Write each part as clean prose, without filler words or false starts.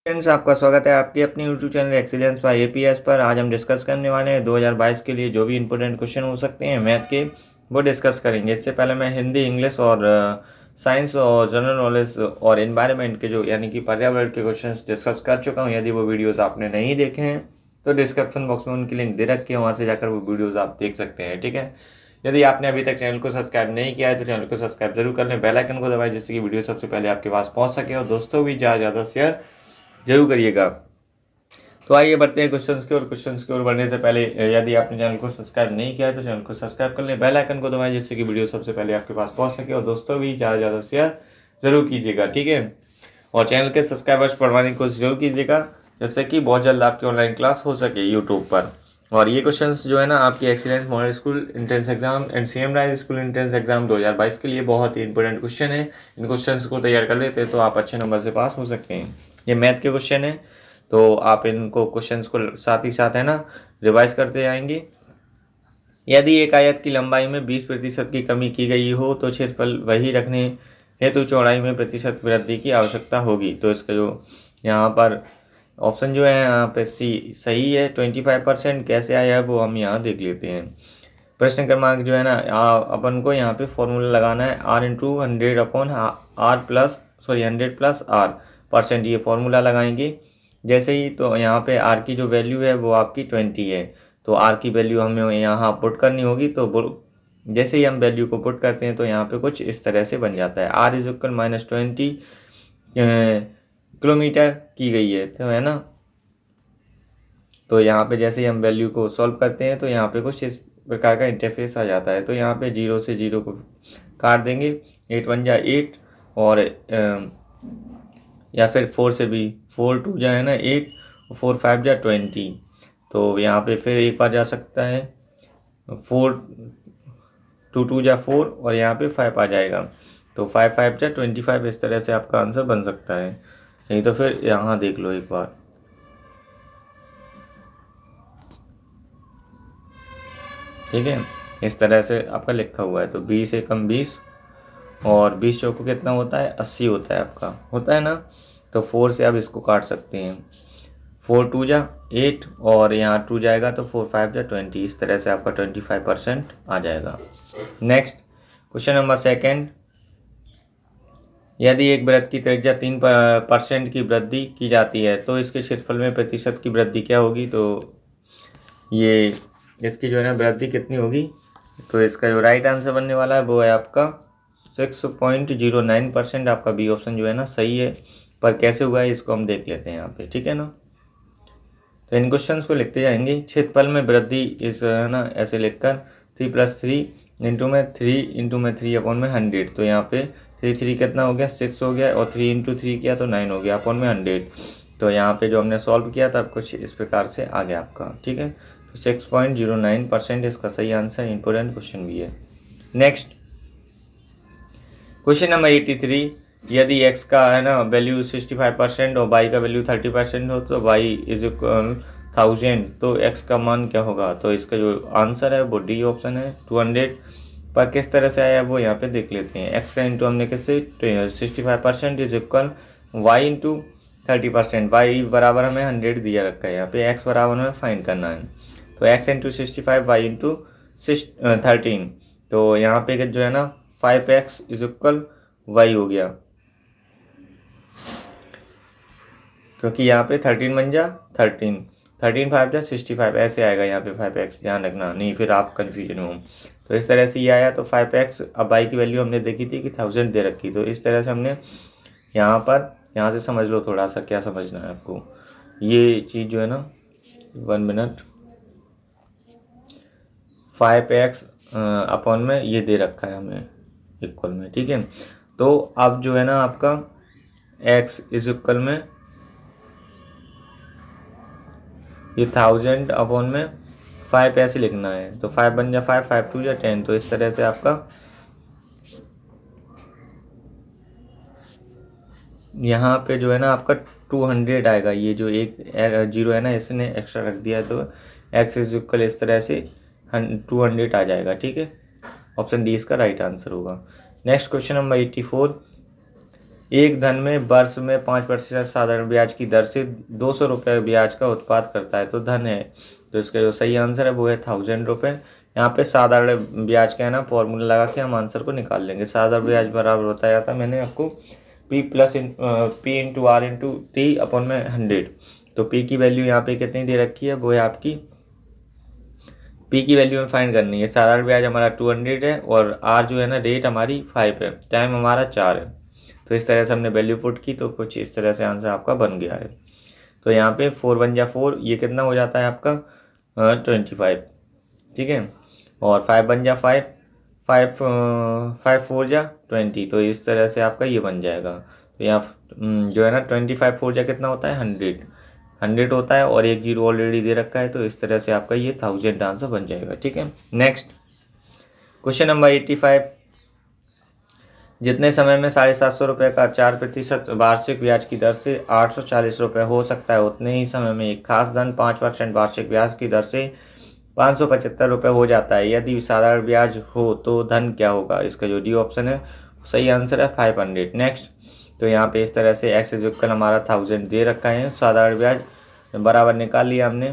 Friends, आपका स्वागत है आपके अपने YouTube channel excellence by APS पर। आज हम डिस्कस करने वाले हैं 2022 के लिए जो भी इंपॉर्टेंट क्वेश्चन हो सकते हैं मैथ के, वो डिस्कस करेंगे। इससे पहले मैं हिंदी, इंग्लिश और साइंस और जनरल नॉलेज और एनवायरनमेंट के जो यानी कि पर्यावरण के क्वेश्चंस डिस्कस कर चुका हूं। यदि वो वीडियोज़ आपने नहीं देखे हैं तो डिस्क्रिप्शन बॉक्स में उनकी लिंक दे रखी है, वहाँ से जाकर वो वीडियोज़ आप देख सकते हैं। ठीक है। यदि आपने अभी तक चैनल को सब्सक्राइब नहीं किया है तो चैनल को सब्सक्राइब जरूर कर लें, बेल आइकन को दबाएं जिससे कि वीडियो सबसे पहले आपके पास पहुंच सके और दोस्तों भी ज़्यादा शेयर जरूर करिएगा। तो आइए बढ़ते हैं क्वेश्चंस की ओर। क्वेश्चंस की ओर बढ़ने से पहले यदि आपने चैनल को सब्सक्राइब नहीं किया है तो चैनल को सब्सक्राइब कर लें, बेल आइकन को दबाएं जिससे कि वीडियो सबसे पहले आपके पास पहुंच सके और दोस्तों भी ज़्यादा शेयर जरूर कीजिएगा। ठीक है। और चैनल के सब्सक्राइबर्स बढ़वाने की कोशिश जरूर कीजिएगा जिससे कि बहुत जल्द आपकी ऑनलाइन क्लास हो सके यूट्यूब पर। और ये क्वेश्चंस जो है ना आपकी excellence model school entrance exam and CM rise school entrance exam 2022 के लिए बहुत ही इंपॉर्टेंट क्वेश्चन है। इन क्वेश्चंस को तैयार कर लेते हैं तो आप अच्छे नंबर से पास हो सकते हैं। ये मैथ के क्वेश्चन है तो आप इनको क्वेश्चंस को साथ ही साथ है ना रिवाइज करते जाएंगे। यदि एक आयत की लंबाई में 20% की कमी की गई हो तो क्षेत्रफल वही रखने हेतु चौड़ाई में प्रतिशत वृद्धि की आवश्यकता होगी। तो इसका जो यहाँ पर ऑप्शन जो है यहाँ पे सी सही है। 25% कैसे आया है वो हम यहाँ देख लेते हैं। प्रश्न क्रमांक जो है ना अपन को यहाँ पे फॉर्मूला लगाना है R/100/R+100+R%। ये फॉर्मूला लगाएंगे जैसे ही तो यहाँ पे R की जो वैल्यू है वो आपकी 20 है। तो R की वैल्यू हमें यहाँ पुट करनी होगी। तो जैसे ही हम वैल्यू को पुट करते हैं तो यहाँ पे कुछ इस तरह से बन जाता है। R=-20 किलोमीटर की गई है तो है ना। तो यहाँ पे जैसे ही हम वैल्यू को सॉल्व करते हैं तो यहाँ पे कुछ इस प्रकार का इंटरफेस आ जाता है। तो यहाँ पे 0 से 0 को काट देंगे, 8 1 जा 8 और या फिर 4 से भी 4 2 जा है ना 8 और 4 5 जा 20। तो यहाँ पे फिर एक बार जा सकता है 4 2 2 जा 4 और यहाँ पे 5 आ जाएगा। तो 5 5 जा 25। इस तरह से आपका आंसर बन सकता है। नहीं तो फिर यहाँ देख लो एक बार। ठीक है। इस तरह से आपका लिखा हुआ है। तो 20 एकम 20 और 20 चौको कितना होता है 80 होता है आपका, होता है ना। तो 4 से आप इसको काट सकते हैं। 4 2 जा 8 और यहाँ 2 जाएगा तो 4 5 जा 20। इस तरह से आपका 25% आ जाएगा। Next question number second. यदि एक वृत्त की त्रिज्या 3% की वृद्धि की जाती है तो इसके क्षेत्रफल में प्रतिशत की वृद्धि क्या होगी। तो ये इसकी जो है ना वृद्धि कितनी होगी। तो इसका जो राइट आंसर बनने वाला है वो है आपका 6.09%। आपका बी ऑप्शन जो है ना सही है। पर कैसे हुआ है इसको हम देख लेते हैं यहाँ पे। ठीक है ना। तो इन क्वेश्चंस को लिखते जाएंगे। क्षेत्रफल में वृद्धि इस है ना ऐसे लिखकर 3 + 3 इंटू में 3/100। तो यहाँ पे 3 3 कितना हो गया 6 हो गया और 3 × 3 किया तो 9 हो गया अपॉन में 100। तो यहाँ पे जो हमने सॉल्व किया था कुछ इस प्रकार से आ गया आपका। ठीक है। तो 6.09% इसका सही आंसर। इंपॉर्टेंट क्वेश्चन भी है। Next question number 83। यदि x का है ना वैल्यू 65% और y का वैल्यू 30% हो तो y = 1000। तो x का मान क्या होगा। तो इसका जो आंसर है वो डी ऑप्शन है 200। पर किस तरह से आया वो यहाँ पे देख लेते हैं। x का इंटू हमने किससे 65% = y इंटू 30%। y बराबर हमें 100 दिया रखा है। यहाँ पे x बराबर हमें फाइंड करना है। तो x इंटू 65 y इंटू 13। तो यहाँ पे जो है ना 5x = y हो गया क्योंकि यहाँ पे 13 बन जा 13 13 5 जा 65 ऐसे आएगा। यहाँ पे 5x ध्यान रखना नहीं फिर आप कन्फ्यूजन हो। तो इस तरह से ये आया। तो 5x अब y की वैल्यू हमने देखी थी कि 1000 दे रखी। तो इस तरह से हमने यहाँ से समझ लो थोड़ा सा क्या समझना है आपको। ये चीज़ जो है ना 1 मिनट 5x अपॉन में ये दे रखा है हमें इक्वल में। ठीक है। तो अब जो है ना आपका x = में ये 1000 अपॉन में 5 ऐसे लिखना है। तो 5 बन जा 5 5 2 जा 10। तो इस तरह से आपका यहाँ पे जो है ना आपका 200 आएगा। ये जो एक 0 है ना इसने एक्स्ट्रा रख दिया है तो x = इस तरह से 200 आ जाएगा। ठीक है। ऑप्शन डी इसका राइट आंसर होगा। Next question number 84। एक धन में वर्ष में 5% साधारण ब्याज की दर से 200 रुपये ब्याज का उत्पाद करता है तो धन है। तो इसका जो सही आंसर है वो है 1000 रुपये। यहाँ पे साधारण ब्याज का है ना फॉर्मूला लगा के हम आंसर को निकाल लेंगे। साधारण ब्याज बराबर बताया था मैंने आपको P into R into T upon में 100। तो P की वैल्यू यहाँ पे कितनी दे रखी है, वो है आपकी P की वैल्यू में फाइंड करनी है। साधारण ब्याज हमारा 200 है और R जो है ना रेट हमारी 5 है, टाइम हमारा 4 है। तो इस तरह से हमने वैल्यू पुट की तो कुछ इस तरह से आंसर आपका बन गया है। तो यहाँ पे 4 1 जा 4, ये कितना हो जाता है आपका 25, ठीक है। और 5 1 जा 5, 5 4 जा 20, तो इस तरह से आपका ये बन जाएगा। तो यहाँ जो है ना 25 4 जा कितना होता है 100 होता है और एक जीरो ऑलरेडी दे रखा है। तो इस तरह से आपका ये 1000 आंसर बन जाएगा, ठीक है। Next question number 85। जितने समय में 750 रुपये का 4% वार्षिक ब्याज की दर से 840 रुपये हो सकता है, उतने ही समय में एक खास धन 5% वार्षिक ब्याज की दर से 575 रुपये हो जाता है। यदि साधारण ब्याज हो तो धन क्या होगा? इसका जो डी ऑप्शन है सही आंसर है 500। नेक्स्ट, तो यहाँ पे इस तरह से एक्स इक्वल हमारा 1000 दे रखा है। साधारण ब्याज बराबर निकाल लिया हमने,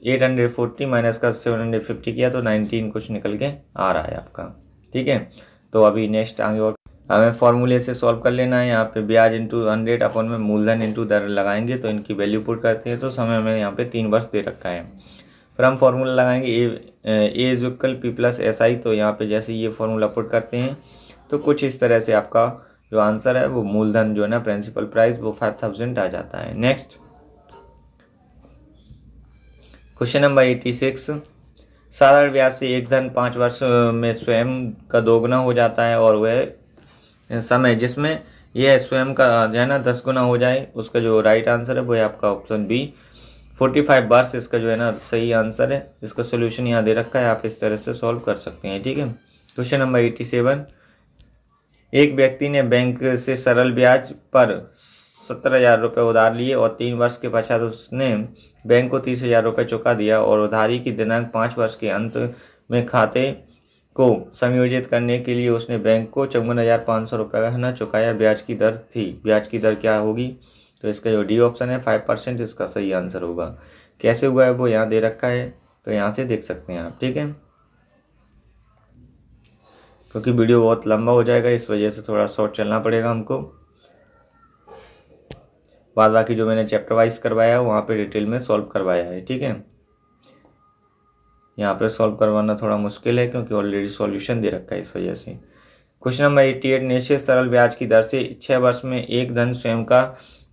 840 माइनस का 750 किया तो 19 कुछ निकल के आ रहा है आपका, ठीक है। तो अभी नेक्स्ट आगे और हमें फॉर्मूले से सॉल्व कर लेना है। यहाँ पे ब्याज इंटू 100 अपन में मूलधन इंटू दर लगाएंगे तो इनकी वैल्यू पुट करते हैं। तो समय हमें यहाँ पे 3 वर्ष दे रखा है। फिर हम फॉर्मूला लगाएंगे A is equal P plus S I. तो यहाँ पे जैसे ये फॉर्मूला पुट करते हैं तो कुछ इस तरह से आपका जो आंसर है वो मूलधन जो है ना प्रिंसिपल प्राइस वो 5000 आ जाता है। Next question number 86। साधारण ब्याज से एक धन 5 वर्ष में स्वयं का दोगुना हो जाता है और वह समय जिसमें यह स्वयं का जो है ना 10 गुना हो जाए, उसका जो राइट आंसर है वो है आपका ऑप्शन बी 45 वर्ष। इसका जो है ना सही आंसर है। इसका सोल्यूशन यहाँ दे रखा है, आप इस तरह से सॉल्व कर सकते हैं, ठीक है। Question number 87। एक व्यक्ति ने बैंक से सरल ब्याज पर 17,000 रुपये उधार लिए और 3 वर्ष के पश्चात उसने बैंक को 30,000 रुपये चुका दिया और उधारी की दिनांक 5 वर्ष के अंत में खाते को समायोजित करने के लिए उसने बैंक को 54,500 रुपये का ना चुकाया। ब्याज की दर थी, ब्याज की दर क्या होगी? तो इसका जो डी ऑप्शन है 5% इसका सही आंसर होगा। कैसे हुआ है वो यहाँ दे रखा है, तो यहाँ से देख सकते हैं आप, ठीक है। क्योंकि वीडियो बहुत लंबा हो जाएगा इस वजह से थोड़ा शॉर्ट चलना पड़ेगा हमको। बाद बाकी जो मैंने चैप्टर वाइज करवाया है वहाँ पे डिटेल में सॉल्व करवाया है, ठीक है। यहाँ पे सॉल्व करवाना थोड़ा मुश्किल है क्योंकि ऑलरेडी सॉल्यूशन दे रखा है इस वजह से। Question number 88। निश्चित सरल ब्याज की दर से 6 वर्ष में एक धन स्वयं का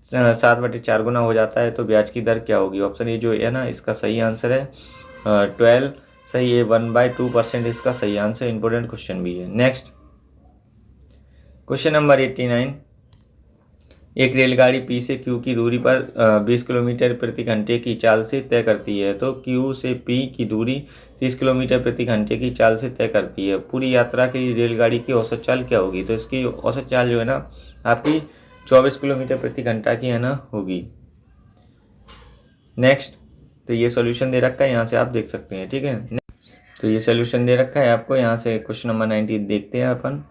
7/4 गुना हो जाता है तो ब्याज की दर क्या होगी? ऑप्शन ए जो है ना इसका सही आंसर है 12 सही है। 1/2% इसका सही आंसर। इंपॉर्टेंट क्वेश्चन भी है। Next question number 89। एक रेलगाड़ी P से Q की दूरी पर 20 किलोमीटर प्रति घंटे की चाल से तय करती है तो Q से P की दूरी 30 किलोमीटर प्रति घंटे की चाल से तय करती है। पूरी यात्रा के लिए रेलगाड़ी की औसत चाल क्या होगी? तो इसकी औसत चाल जो है ना आपकी 24 किलोमीटर प्रति घंटा की है ना होगी। नेक्स्ट, तो ये सॉल्यूशन दे रखा है, यहाँ से आप देख सकते हैं, ठीक है। तो ये सॉल्यूशन दे रखा है आपको। यहाँ से क्वेश्चन नंबर 90 देखते हैं अपन।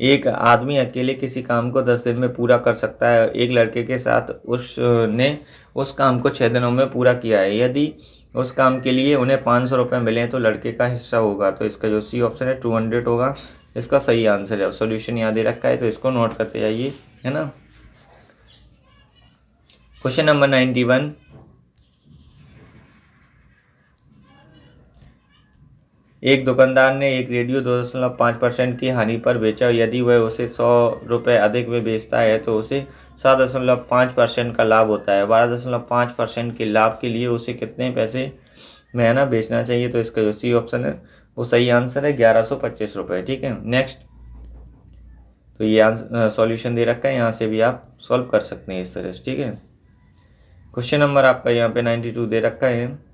एक आदमी अकेले किसी काम को 10 दिन में पूरा कर सकता है। एक लड़के के साथ उसने उस काम को 6 दिनों में पूरा किया है। यदि उस काम के लिए उन्हें 500 रुपये मिले तो लड़के का हिस्सा होगा। तो इसका जो सी ऑप्शन है 200 होगा। इसका सही आंसर है। सॉल्यूशन यहाँ दे रखा है तो इसको नोट करते जाइए, है ना। Question number 91। एक दुकानदार ने एक रेडियो 2.5% की हानि पर बेचा। यदि वह उसे 100 रुपये अधिक में बेचता है तो उसे 7.5% का लाभ होता है। 12.5% के लाभ के लिए उसे कितने पैसे में है ना बेचना चाहिए? तो इसका जो सी ऑप्शन है वो सही आंसर है 1125 रुपये, ठीक है। नेक्स्ट, तो ये सॉल्यूशन दे रखा है, यहाँ से भी आप सॉल्व कर सकते हैं इस तरह से, ठीक है। क्वेश्चन नंबर आपका यहाँ पे 92 दे रखा है।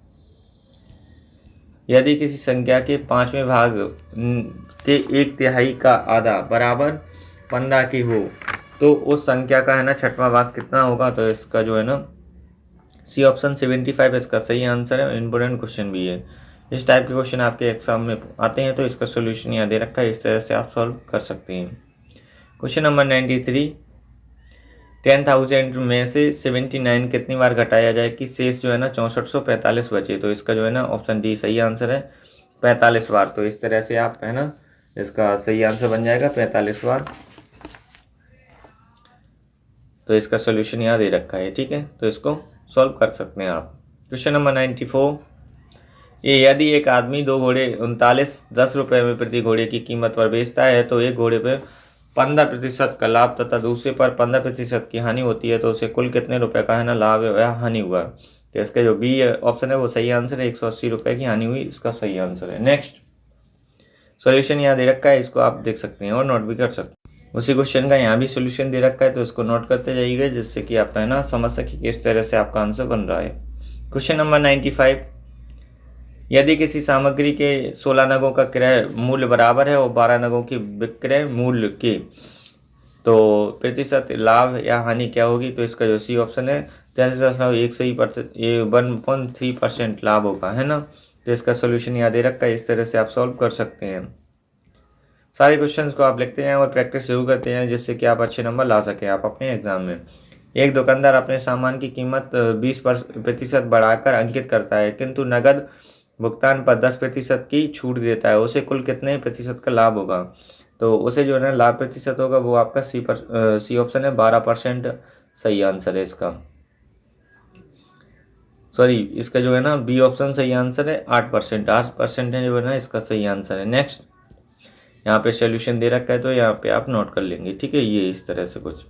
यदि किसी संख्या के 5वें भाग के 1/3 का आधा बराबर 15 की हो तो उस संख्या का है ना 6वां भाग कितना होगा? तो इसका जो है ना सी ऑप्शन 75 इसका सही आंसर है। इंपॉर्टेंट क्वेश्चन भी है। इस टाइप के क्वेश्चन आपके एग्जाम में आते हैं तो इसका सोल्यूशन यहाँ दे रखा है, इस तरह से आप सॉल्व कर सकते हैं। क्वेश्चन नंबर 93, 10,000 में से 79 कितनी बार घटाया जाए कि शेष जो है ना 6445 बचे। तो इसका जो है ना ऑप्शन डी सही आंसर है 45 बार। तो इस तरह से आप है ना इसका सही आंसर बन जाएगा 45 बार। तो इसका सोल्यूशन यहाँ दे रखा है, ठीक है, तो इसको सॉल्व कर सकते हैं आप। क्वेश्चन नंबर 94, ये यदि एक आदमी 2 घोड़े 39 रुपये में प्रति घोड़े की कीमत पर बेचता है तो एक घोड़े पर 15% का लाभ तथा दूसरे पर 15% की हानि होती है तो उसे कुल कितने रुपए का है ना लाभ या हानि हुआ। तो इसका जो बी ऑप्शन है वो सही आंसर है, 180 रुपये की हानि हुई, इसका सही आंसर है। नेक्स्ट सॉल्यूशन यहाँ दे रखा है, इसको आप देख सकते हैं और नोट भी कर सकते हैं। उसी क्वेश्चन का यहाँ भी सोल्यूशन दे रखा है तो इसको नोट करते जाइएगा जिससे कि आप है ना समझ सके किस तरह से आपका आंसर बन रहा है। क्वेश्चन नंबर 95, यदि किसी सामग्री के 16 नगों का क्रय मूल्य बराबर है और 12 नगों की विक्रय मूल्य के, तो प्रतिशत लाभ या हानि क्या होगी। तो इसका जो सी ऑप्शन है 1.3% लाभ होगा, है ना। तो इसका सोल्यूशन यहाँ दे रखा है, इस तरह से आप सॉल्व कर सकते हैं। सारे क्वेश्चंस को आप लिखते हैं और प्रैक्टिस शुरू करते हैं जिससे कि आप अच्छे नंबर ला सकें आप अपने एग्जाम में। एक दुकानदार अपने सामान की कीमत 20% बढ़ाकर अंकित करता है किंतु नगद भुगतान पर 10% की छूट देता है, उसे कुल कितने प्रतिशत का लाभ होगा। तो उसे जो है ना लाभ प्रतिशत होगा वो आपका सी ऑप्शन है 12% सही आंसर है इसका। सॉरी, इसका जो है ना बी ऑप्शन सही आंसर है 8% है जो है ना इसका सही आंसर है। नेक्स्ट यहाँ पे सोल्यूशन दे रखा है तो यहाँ पे आप नोट कर लेंगे, ठीक है, ये इस तरह से कुछ।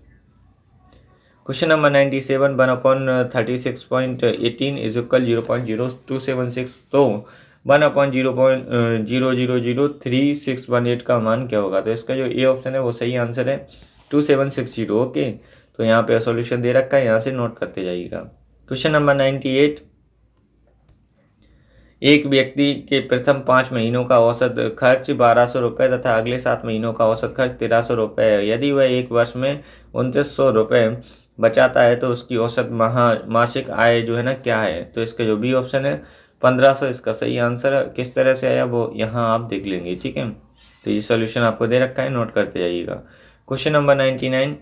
Question number 97, 1/36.18 is equal 0.0276। तो 1/0.000368 का मान क्या होगा। तो इसका जो ए ऑप्शन है वो सही आंसर है 2760। ओके, तो यहाँ पे सॉल्यूशन दे रखा है, यहाँ से नोट करते जाइएगा। क्वेश्चन नंबर 98, एक व्यक्ति के प्रथम 5 महीनों का औसत खर्च 1200 रुपये तथा अगले 7 महीनों का औसत खर्च 1300 रुपये है। यदि वह एक वर्ष में 2900 रुपये बचाता है तो उसकी औसत मासिक आय जो है ना क्या है। तो इसका जो बी ऑप्शन है 1500 इसका सही आंसर है। किस तरह से आया वो यहाँ आप देख लेंगे, ठीक है। तो ये सॉल्यूशन आपको दे रखा है, नोट करते जाइएगा। क्वेश्चन नंबर 99,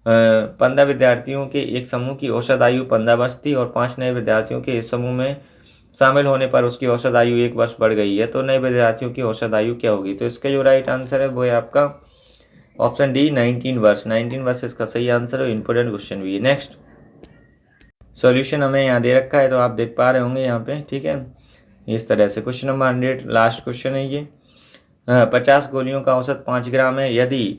15 विद्यार्थियों के एक समूह की औसत आयु 15 वर्ष थी और 5 नए विद्यार्थियों के इस समूह में शामिल होने पर उसकी औसत आयु 1 वर्ष बढ़ गई है, तो नए विद्यार्थियों की औसत आयु क्या होगी। तो इसका जो राइट आंसर है वो है आपका ऑप्शन डी 19 वर्ष। 19 वर्ष इसका सही आंसर है, इंपॉर्टेंट क्वेश्चन भी है। नेक्स्ट सॉल्यूशन हमें यहाँ दे रखा है तो आप देख पा रहे होंगे यहाँ पे, ठीक है, इस तरह से। क्वेश्चन नंबर 100, लास्ट क्वेश्चन है ये। 50 गोलियों का औसत 5 ग्राम है, यदि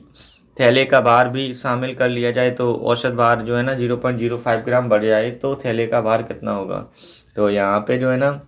थैले का भार भी शामिल कर लिया जाए तो औसत भार जो है ना 0.05 ग्राम बढ़ जाए तो थैले का भार कितना होगा। तो यहाँ पे जो है ना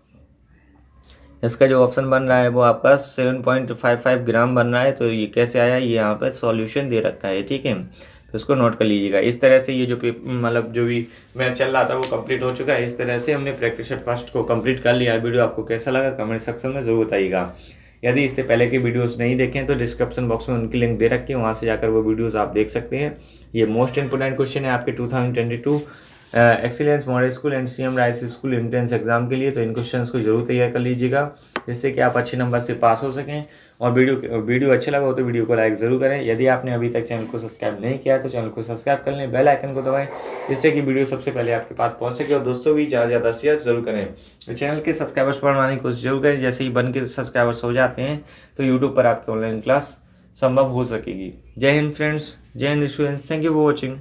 इसका जो ऑप्शन बन रहा है वो आपका 7.55 ग्राम बन रहा है। तो ये कैसे आया, ये यहाँ पे सॉल्यूशन दे रखा है, ठीक है, तो इसको नोट कर लीजिएगा। इस तरह से ये जो मतलब जो भी मैथ चल रहा था वो कंप्लीट हो चुका है। इस तरह से हमने प्रैक्टिस फर्स्ट को कंप्लीट कर लिया। वीडियो आपको कैसा लगा कमेंट सेक्शन में जरूर बताइएगा। यदि इससे पहले के वीडियोस नहीं देखें तो डिस्क्रिप्शन बॉक्स में उनकी लिंक दे रखी है, वहाँ से जाकर वो वीडियोस आप देख सकते हैं। ये मोस्ट इंपोर्टेंट क्वेश्चन है आपके 2022 excellence model school and CM rice school entrance exam के लिए। तो इन क्वेश्चंस को जरूर तैयार कर लीजिएगा जिससे कि आप अच्छे नंबर से पास हो सकें। और वीडियो अच्छा लगा हो तो वीडियो को लाइक ज़रूर करें। यदि आपने अभी तक चैनल को सब्सक्राइब नहीं किया है तो चैनल को सब्सक्राइब कर लें, बेल आइकन को दबाएं जिससे कि वीडियो सबसे पहले आपके पास पहुंच सके। और दोस्तों भी ज़्यादा से ज़्यादा शेयर जरूर करें। तो चैनल के सब्सक्राइबर्स बढ़ाने की कोशिश जरूर करें। जैसे ही बन के सब्सक्राइबर्स हो जाते हैं तो यूट्यूब पर आपकी ऑनलाइन क्लास संभव हो सकेगी। जय हिंद फ्रेंड्स, जय Hind students, thank you for watching.